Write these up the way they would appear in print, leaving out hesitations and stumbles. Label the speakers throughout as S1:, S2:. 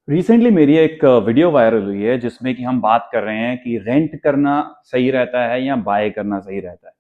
S1: Recently मेरी एक video viral हुई है जिसमें कि हम बात कर रहे हैं कि रेंट करना सही रहता है या बाय करना सही रहता है।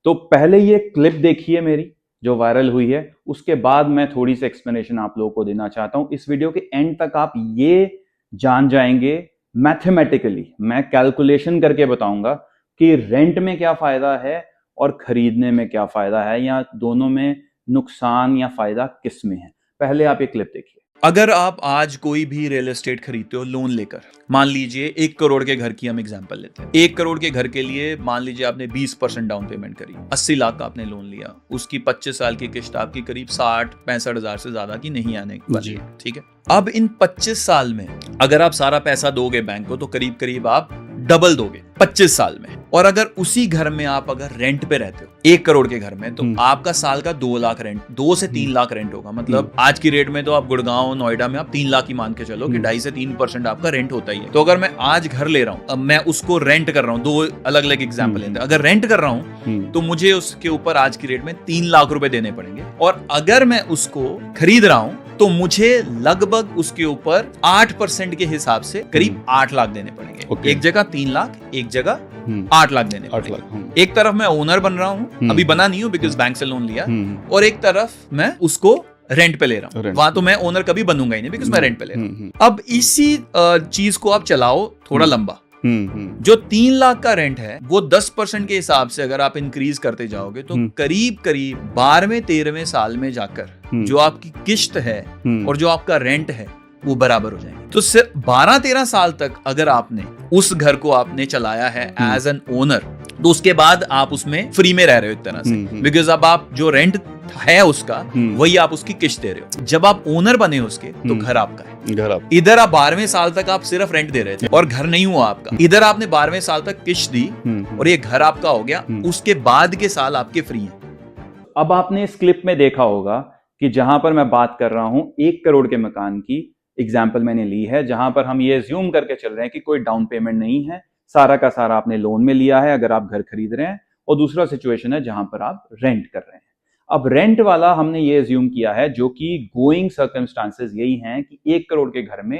S1: तो पहले ये क्लिप देखिए मेरी जो वायरल हुई है, उसके बाद मैं थोड़ी सी एक्सप्लेनेशन आप लोगों को देना चाहता हूं। इस वीडियो के एंड तक आप ये जान जाएंगे, मैथमेटिकली मैं कैलकुलेशन करके बताऊंगा कि रेंट में क्या फायदा है और खरीदने में क्या फायदा है, या दोनों में नुकसान या फायदा किस में है। पहले आप ये क्लिप देखिए।
S2: अगर आप आज कोई भी रियल एस्टेट खरीदते हो लोन लेकर, मान लीजिए 1 करोड़ के घर की हम एग्जांपल लेते हैं। 1 करोड़ के घर के लिए मान लीजिए आपने 20% डाउन पेमेंट करी, 80 लाख का आपने लोन लिया, उसकी 25 साल की किस्त आपकी करीब 60-65 हजार से ज्यादा की नहीं आने वाली है। ठीक है, अब इन 25 साल में अगर आप सारा पैसा दोगे बैंक को तो करीब करीब आप डबल दोगे 25 साल में। और अगर उसी घर में आप अगर रेंट पे रहते हो 1 करोड़ के घर में, तो आपका साल का 2 लाख रेंट, 2 से 3 लाख रेंट होगा। मतलब आज की रेट में तो आप गुड़गांव नोएडा में आप 3 लाख ही मान के चलो कि 2.5 से 3% आपका रेंट होता ही है। तो अगर मैं आज घर ले रहा हूं, अब मैं उसको रेंट कर रहा हूं, दो अलग अलग एग्जाम्पल लेते हैं। अगर रेंट कर रहा हूं तो मुझे उसके ऊपर आज की रेट में 3 लाख रुपए देने पड़ेंगे, और अगर मैं उसको खरीद रहा हूं तो मुझे लगभग उसके ऊपर 8% के हिसाब से करीब 8 लाख देने पड़ेंगे। एक जगह 3 लाख, एक जगह 8 लाख देने पड़ेंगे। एक तरफ मैं ओनर बन रहा हूं, अभी बना नहीं हूं बिकॉज बैंक से लोन लिया, और एक तरफ मैं उसको रेंट पे ले रहा हूं। वहां तो मैं ओनर कभी बनूंगा ही नहीं बिकॉज मैं रेंट पे ले रहा हूं। अब इसी चीज को आप चलाओ थोड़ा लंबा। जो 3 लाख का रेंट है वो 10% के हिसाब से अगर आप इंक्रीज करते जाओगे तो करीब करीब 12वें-13वें साल में जाकर जो आपकी किस्त है और जो आपका रेंट है वो बराबर हो जाएंगे। तो सिर्फ 12-13 साल तक अगर आपने उस घर को आपने चलाया है एज एन ओनर, तो उसके बाद आप उसमें फ्री में रह रहे हो एक तरह से, बिकॉज अब आप जो रेंट है उसका वही आप उसकी किस्त दे रहे हो। जब आप ओनर बने उसके तो घर आपका है। इधर आप 12वें साल तक आप सिर्फ रेंट दे रहे थे और घर नहीं हुआ आपका। इधर आपने 12वें साल तक किस्त दी और ये घर आपका हो गया। उसके बाद के साल आपके फ्री हैं।
S1: अब आपने इस क्लिप में देखा होगा कि जहां पर मैं बात कर रहा हूं 1 करोड़ के मकान की एग्जाम्पल मैंने ली है, जहां पर हम ये अज्यूम करके चल रहे हैं कि कोई डाउन पेमेंट नहीं है, सारा का सारा आपने लोन में लिया है अगर आप घर खरीद रहे हैं, और दूसरा सिचुएशन है जहां पर आप रेंट कर रहे हैं। अब रेंट वाला हमने ये अज्यूम किया है, जो कि गोइंग सर्कमस्टांसेस यही हैं कि 1 करोड़ के घर में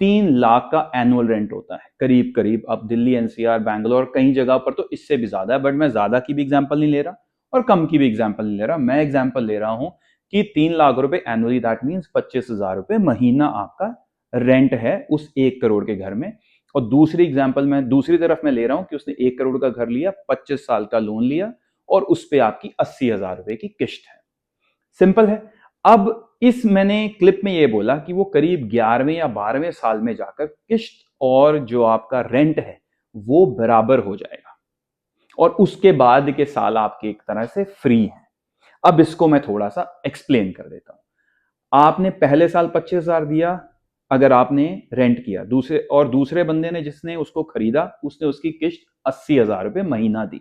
S1: 3 लाख का एनुअल रेंट होता है करीब करीब। अब दिल्ली, एनसीआर, बैंगलोर, कई जगह पर तो इससे भी ज्यादा है, बट मैं ज्यादा की भी एग्जाम्पल नहीं ले रहा और कम की भी एग्जाम्पल नहीं ले रहा। मैं एग्जाम्पल ले रहा हूं कि 3 लाख रुपए एनुअली, दैट मीन्स 25,000 रुपए महीना आपका रेंट है उस 1 करोड़ के घर में। और दूसरी एग्जाम्पल मैं दूसरी तरफ में ले रहा हूं कि उसने 1 करोड़ का घर लिया, 25 साल का लोन लिया, और उस पर आपकी 80,000 रुपए की किस्त है। सिंपल है। अब इस मैंने क्लिप में ये बोला कि वो करीब 11वें या 12वें साल में जाकर किस्त और जो आपका रेंट है वो बराबर हो जाएगा, और उसके बाद के साल आपके एक तरह से फ्री हैं। अब इसको मैं थोड़ा सा एक्सप्लेन कर देता हूं। आपने पहले साल 25,000 दिया अगर आपने रेंट किया, दूसरे बंदे ने जिसने उसको खरीदा उसने उसकी किस्त 80,000 रुपए महीना दी।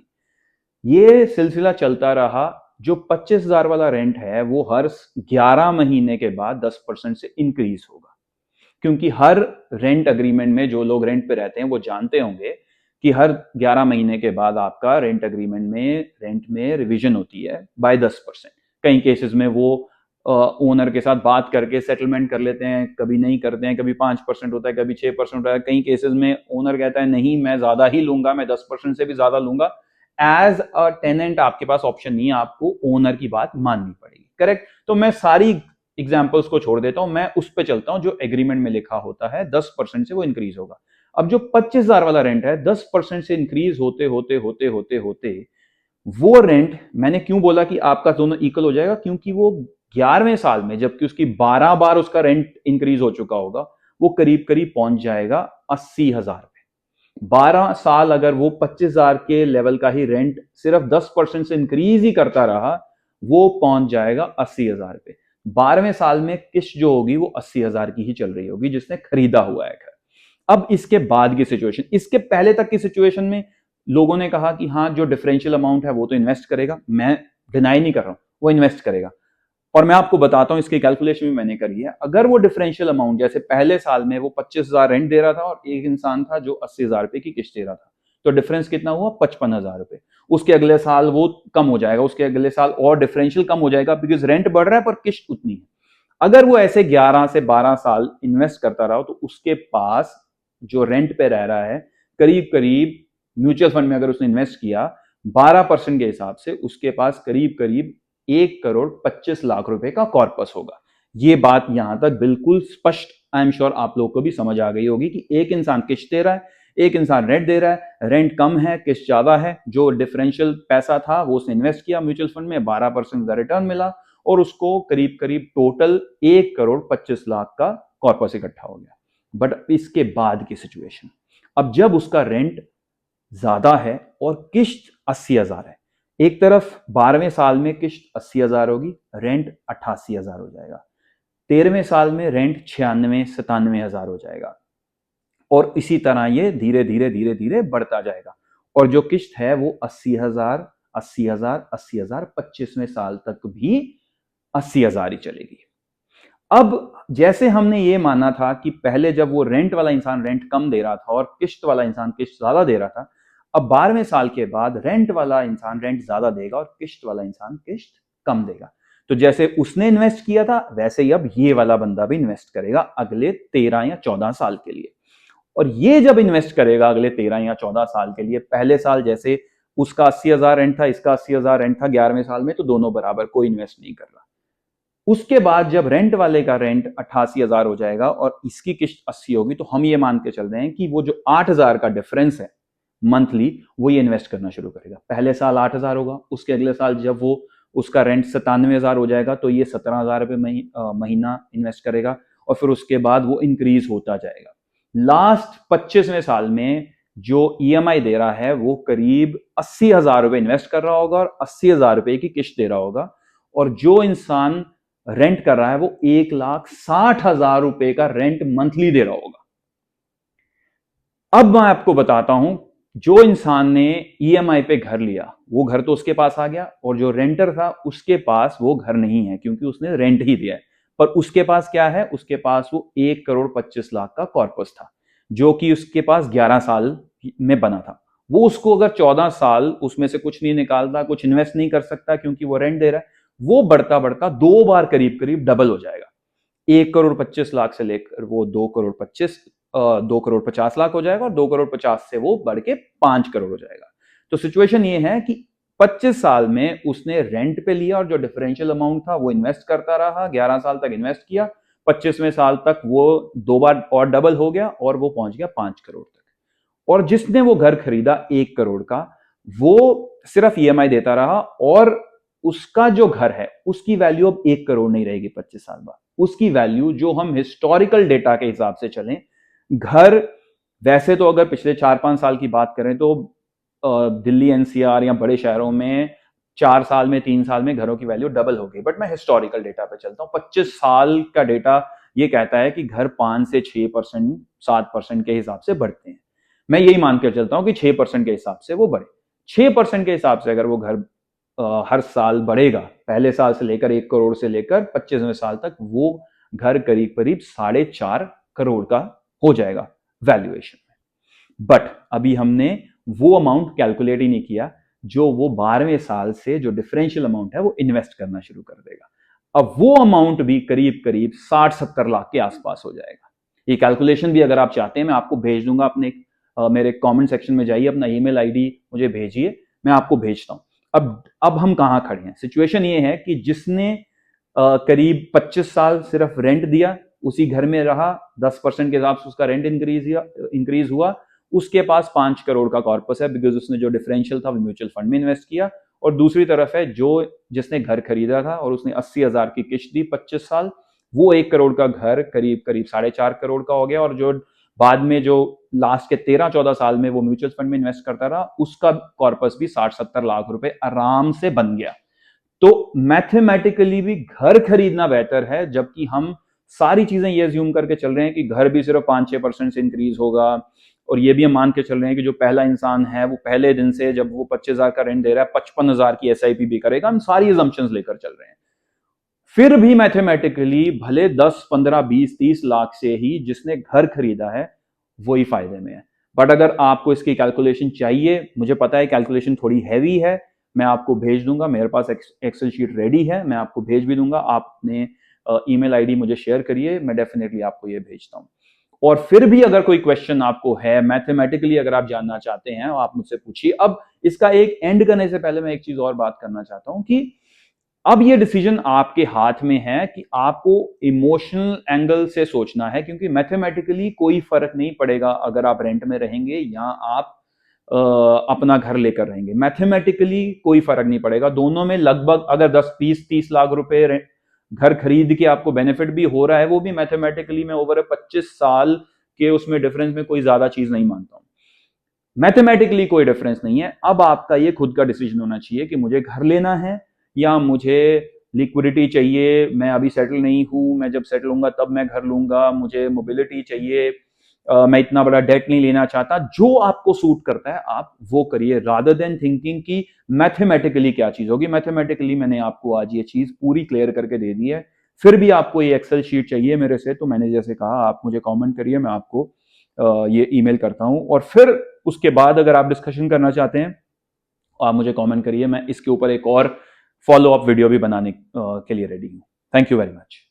S1: ये सिलसिला चलता रहा। जो 25,000 वाला रेंट है वो हर 11 महीने के बाद 10% से इंक्रीज होगा, क्योंकि हर रेंट अग्रीमेंट में जो लोग रेंट पे रहते हैं वो जानते होंगे कि हर 11 महीने के बाद आपका रेंट अग्रीमेंट में रेंट में रिवीजन होती है बाय 10%। कई केसेस में वो ओनर के साथ बात करके सेटलमेंट कर लेते हैं, कभी नहीं करते हैं, कभी 5% होता है, कभी 6% होता है। कई केसेस में ओनर कहता है नहीं मैं ज्यादा ही लूंगा, मैं 10% से भी ज्यादा लूंगा। एज अ टेनेंट आपके पास ऑप्शन नहीं है, आपको ओनर की बात माननी पड़ेगी। करेक्ट। तो मैं सारी एग्जाम्पल्स को छोड़ देता हूं, मैं उस पर चलता हूं जो एग्रीमेंट में लिखा होता है 10% से वो इंक्रीज होगा। अब जो 25,000 वाला रेंट है 10% से इंक्रीज होते होते होते होते होते वो रेंट, मैंने क्यों बोला कि आपका दोनों इक्वल हो जाएगा, क्योंकि वो 11वें साल में जबकि उसकी 12 बार उसका रेंट इंक्रीज हो चुका होगा, वो करीब करीब पहुंच जाएगा 80,000 पे। 12 साल अगर वो 25,000 के लेवल का ही रेंट सिर्फ 10% से इंक्रीज ही करता रहा, वो पहुंच जाएगा 80,000 पे। 12वें साल में किस्त जो होगी वो 80,000 की ही चल रही होगी जिसने खरीदा हुआ है घर। अब इसके बाद की सिचुएशन, इसके पहले तक की सिचुएशन में लोगों ने कहा कि हाँ जो डिफरेंशियल अमाउंट है वो तो इन्वेस्ट करेगा, मैं डिनाई नहीं कर रहा हूं, वो इन्वेस्ट करेगा। और मैं आपको बताता हूं इसकी कैलकुलेशन भी मैंने करी है। अगर वो डिफरेंशियल अमाउंट जैसे पहले साल में वो 25,000 रेंट दे रहा था और एक इंसान था जो 80,000 रुपए की किस्त दे रहा था, तो डिफरेंस कितना हुआ? 55,000 रुपए। उसके अगले साल वो कम हो जाएगा, उसके अगले साल और डिफरेंशियल कम हो जाएगा बिकॉज रेंट बढ़ रहा है पर किस्त उतनी है। अगर वो ऐसे 11 से 12 साल इन्वेस्ट करता रहा तो उसके पास जो रेंट पे रह रहा है करीब करीब, म्यूचुअल फंड में अगर उसने इन्वेस्ट किया 12% के हिसाब से, उसके पास करीब करीब 1,25,00,000 रुपए का कॉर्पस होगा। ये बात यहां तक बिल्कुल स्पष्ट, आई एम श्योर आप लोगों को भी समझ आ गई होगी कि एक इंसान किस्त दे रहा है, एक इंसान रेंट दे रहा है, रेंट कम है, किस्त ज्यादा है, जो डिफरेंशियल पैसा था वो उसने इन्वेस्ट किया म्यूचुअल फंड में, 12% का रिटर्न मिला और उसको करीब करीब टोटल 1,25,00,000 का कॉर्पस इकट्ठा हो गया। बट इसके बाद की सिचुएशन, अब जब उसका रेंट ज्यादा है और किस्त 80,000 है, एक तरफ 12वें साल में किस्त 80,000 होगी, रेंट 88,000 हो जाएगा, 13वें साल में रेंट 96-97,000 हो जाएगा और इसी तरह ये धीरे धीरे धीरे धीरे बढ़ता जाएगा और जो किस्त है वो 80,000 80,000 80,000 25वें साल तक भी 80,000 ही चलेगी। अब जैसे हमने ये माना था कि पहले जब वो रेंट वाला इंसान रेंट कम दे रहा था और किस्त वाला इंसान किस्त ज्यादा दे रहा था, अब 12वें साल के बाद रेंट वाला इंसान रेंट ज्यादा देगा और किस्त वाला इंसान किस्त कम देगा। तो जैसे उसने इन्वेस्ट किया था वैसे ही अब ये वाला बंदा भी इन्वेस्ट करेगा अगले 13 या 14 साल के लिए। और ये जब इन्वेस्ट करेगा अगले 13 या 14 साल के लिए, पहले साल जैसे उसका 80,000 रेंट था, इसका 80,000 रेंट था, 11वें साल में तो दोनों बराबर, कोई इन्वेस्ट नहीं कर रहा। उसके बाद जब रेंट वाले का रेंट 88,000 हो जाएगा और इसकी किस्त 80 होगी, तो हम ये मान के चल रहे हैं कि वो जो 8,000 का डिफरेंस है मंथली, वो ये इन्वेस्ट करना शुरू करेगा। पहले साल 8,000 होगा, उसके अगले साल जब वो उसका रेंट 97,000 हो जाएगा तो ये 17,000 रुपये महीना इन्वेस्ट करेगा और फिर उसके बाद वो इंक्रीज होता जाएगा। लास्ट 25वें साल में जो ईएमआई दे रहा है वो करीब 80,000 रुपये इन्वेस्ट कर रहा होगा और 80,000 रुपये की किस्त दे रहा होगा, और जो इंसान रेंट कर रहा है वो 1,60,000 रुपए का रेंट मंथली दे रहा होगा। अब मैं आपको बताता हूं, जो इंसान ने ईएमआई पे घर लिया वो घर तो उसके पास आ गया और जो रेंटर था उसके पास वो घर नहीं है क्योंकि उसने रेंट ही दिया है, पर उसके पास क्या है, उसके पास वो 1,25,00,000 का कॉर्पस था जो कि उसके पास 11 साल में बना था। वो उसको अगर 14 साल उसमें से कुछ नहीं निकालता, कुछ इन्वेस्ट नहीं कर सकता क्योंकि वो रेंट दे रहा है, वो बढ़ता बढ़ता 2 बार करीब करीब डबल हो जाएगा। 1,25,00,000 से लेकर वो 2,50,00,000 हो जाएगा और 2,50,00,000 से वो बढ़ के 5 करोड़ हो जाएगा। तो सिचुएशन ये है कि 25 साल में उसने रेंट पे लिया और जो डिफरेंशियल अमाउंट था वो इन्वेस्ट करता रहा, 11 साल तक इन्वेस्ट किया, 25वें साल तक वो 2 बार और डबल हो गया और वो पहुंच गया 5 करोड़ तक। और जिसने वो घर खरीदा 1 करोड़ का, वो सिर्फ ईएमआई देता रहा और उसका जो घर है उसकी वैल्यू अब 1 करोड़ नहीं रहेगी 25 साल बाद। उसकी वैल्यू, जो हम हिस्टोरिकल डेटा के हिसाब से चलें, घर वैसे तो अगर पिछले 4-5 साल की बात करें तो दिल्ली एनसीआर या बड़े शहरों में 4 साल में 3 साल में घरों की वैल्यू डबल हो गई, बट मैं हिस्टोरिकल डेटा पे चलता हूं। 25 साल का डेटा ये कहता है कि घर 5 से 6% 7% के हिसाब से बढ़ते हैं। मैं यही मान कर चलता हूं कि 6% के हिसाब से वो बढ़े। 6% के हिसाब से अगर वो घर हर साल बढ़ेगा, पहले साल से लेकर 1 करोड़ से लेकर 25वें साल तक, वो घर करीब करीब 4.5 करोड़ का हो जाएगा वैल्यूएशन में। बट अभी हमने वो अमाउंट कैलकुलेट ही नहीं किया जो वो 12वें साल से जो डिफरेंशियल अमाउंट है वो इन्वेस्ट करना शुरू कर देगा। अब वो अमाउंट भी करीब करीब 60-70 लाख के आसपास हो जाएगा। ये कैलकुलेशन भी अगर आप चाहते हैं मैं आपको भेज दूंगा, अपने मेरे कमेंट सेक्शन में जाइए, अपना ईमेल आईडी मुझे भेजिए, मैं आपको भेजता हूं। अब हम कहां खड़े हैं, सिचुएशन ये है कि जिसने करीब 25 साल सिर्फ रेंट दिया, उसी घर में रहा, 10% के हिसाब से उसका रेंट इंक्रीज हुआ, उसके पास 5 करोड़ का कॉर्पस है बिकॉज उसने जो डिफरेंशियल था वो म्यूचुअल फंड में इन्वेस्ट किया। और दूसरी तरफ है जो जिसने घर खरीदा था और उसने 80,000 की किस्त दी 25 साल, वो 1 करोड़ का घर करीब करीब 4.5 करोड़ का हो गया, और जो बाद में जो लास्ट के 13-14 साल में वो म्यूचुअल फंड में इन्वेस्ट करता रहा, उसका कॉर्पस भी 60-70 लाख रुपए आराम से बन गया। तो मैथमेटिकली भी घर खरीदना बेहतर है, जबकि हम सारी चीजें ये अज्यूम करके चल रहे हैं कि घर भी सिर्फ 5-6% से इंक्रीज होगा, और ये भी हम मान के चल रहे हैं कि जो पहला इंसान है वो पहले दिन से जब वो 25,000 का रेंट दे रहा है 55,000 की एसआईपी भी करेगा। हम सारी एजम्पशंस लेकर चल रहे हैं। फिर भी मैथमेटिकली भले 10, 15, 20, 30 लाख से ही जिसने घर खरीदा है वही फायदे में है। बट अगर आपको इसकी कैलकुलेशन चाहिए, मुझे पता है कैलकुलेशन थोड़ी हैवी है, मैं आपको भेज दूंगा, मेरे पास एक्सेल शीट रेडी है, मैं आपको भेज भी दूंगा। आपने ईमेल आईडी मुझे शेयर करिए, मैं डेफिनेटली आपको ये भेजता हूँ। और फिर भी अगर कोई क्वेश्चन आपको है मैथमेटिकली, अगर आप जानना चाहते हैं, आप मुझसे पूछिए। अब इसका एक एंड करने से पहले मैं एक चीज और बात करना चाहता हूं कि अब ये डिसीजन आपके हाथ में है कि आपको इमोशनल एंगल से सोचना है, क्योंकि मैथमेटिकली कोई फर्क नहीं पड़ेगा अगर आप रेंट में रहेंगे या आप अपना घर लेकर रहेंगे। मैथमेटिकली कोई फर्क नहीं पड़ेगा, दोनों में लगभग अगर 10 20 30 लाख रुपए घर खरीद के आपको बेनिफिट भी हो रहा है, वो भी मैथमेटिकली मैं ओवर 25 साल के उसमें डिफरेंस में कोई ज्यादा चीज नहीं मानता हूं। मैथमेटिकली कोई डिफरेंस नहीं है। अब आपका ये खुद का डिसीजन होना चाहिए कि मुझे घर लेना है या मुझे लिक्विडिटी चाहिए, मैं अभी सेटल नहीं हूं, मैं जब सेटल होऊंगा तब मैं घर लूंगा, मुझे मोबिलिटी चाहिए, मैं इतना बड़ा डेट नहीं लेना चाहता। जो आपको सूट करता है आप वो करिए, रादर देन थिंकिंग कि मैथमेटिकली क्या चीज होगी। मैथमेटिकली मैंने आपको आज ये चीज पूरी क्लियर करके दे दी है। फिर भी आपको ये एक्सेल शीट चाहिए मेरे से, तो मैंने जैसे कहा आप मुझे कमेंट करिए, मैं आपको ये ईमेल करता हूं। और फिर उसके बाद अगर आप डिस्कशन करना चाहते हैं आप मुझे कमेंट करिए, मैं इसके ऊपर एक और फॉलो अप वीडियो भी बनाने के लिए रेडी हूं। Thank you very much.